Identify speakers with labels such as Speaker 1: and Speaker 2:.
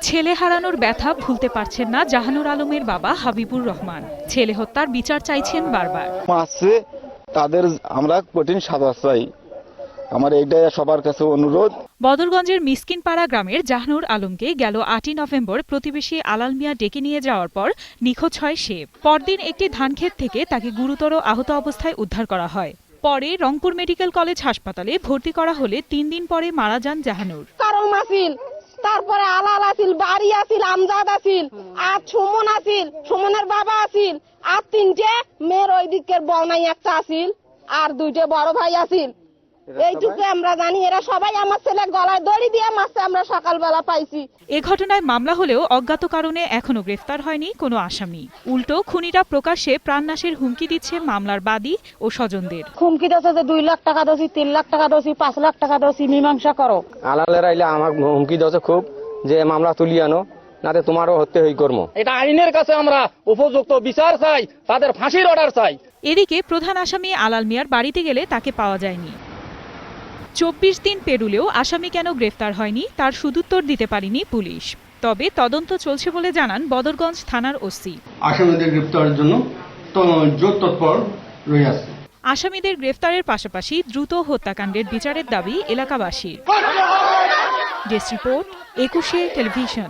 Speaker 1: ছেলে হারানোর ব্যথা ভুলতে পারছেন না জাহানুর আলমের বাবা হাবিবুর রহমান। ছেলে হত্যার বিচার চাইছেন বারবার।
Speaker 2: তাদের আমরা কঠিন সাজা চাই, আমার এইটাই সবার কাছে অনুরোধ।
Speaker 1: বদরগঞ্জের মিসকিনপাড়া গ্রামের জাহানুর আলমকে গেল ৮ই নভেম্বর প্রতিবেশী আলাল মিয়া ডেকে নিয়ে যাওয়ার পর নিখোঁজ হয় সে। পরদিন একটি ধানক্ষেত থেকে তাকে গুরুতর আহত অবস্থায় উদ্ধার করা হয়। পরে রংপুর মেডিকেল কলেজ হাসপাতালে ভর্তি করা হলে ৩ দিন পরে মারা যান জাহানুর।
Speaker 3: তারপরে আলাল আসিল, বাড়ি আসিল, আমজাদ আসিল, আর সুমন আসিল, সুমনের বাবা আসিল, আর 3টে মেয়ের ওই দিকের বনাই একটা আসিল, আর 2টে বড় ভাই আসিল। এইটুকু আমরা জানি। এরা সবাই আমার ছেলে গলায় দড়ি দিয়ে মারছে, আমরা সকালবেলা পাইছি।
Speaker 1: এ ঘটনায় মামলা হলেও অজ্ঞাত কারণে এখনো গ্রেফতার হয়নি কোনো আসামি। উল্টো খুনিরা প্রকাশ্যে প্রাণনাশের হুমকি দিচ্ছে মামলার বাদী ও স্বজনদের।
Speaker 3: হুমকি দিচ্ছে যে 2 লাখ টাকা দোষী, 3 লাখ টাকা দোষী, 5 লাখ টাকা দোষী, মীমাংসা করো।
Speaker 4: আলালের আইলে আমার হুমকি দিচ্ছে খুব, যে মামলা তুলিয়ে আনো, নাতে তোমারও হত্যা হই কর্ম। এটা আইনের কাছে আমরা উপযুক্ত বিচার চাই, তাদের ফাঁসির অর্ডার চাই।
Speaker 1: এদিকে প্রধান আসামি আলাল মিয়ার বাড়িতে গেলে তাকে পাওয়া যায়নি। 24 দিন পেরুলেও আসামি কেন গ্রেফতার হয়নি তার সুদুত্তর দিতে পারেনি পুলিশ। তবে তদন্ত চলছে বলে জানান বদরগঞ্জ থানার ওসি।
Speaker 5: আসামিদের গ্রেফতারের জন্য জোর তৎপর রয়েছে।
Speaker 1: আসামিদের গ্রেফতারের পাশাপাশি দ্রুত হত্যাকাণ্ডের বিচারের দাবি এলাকাবাসীর। Desk report, 21 television.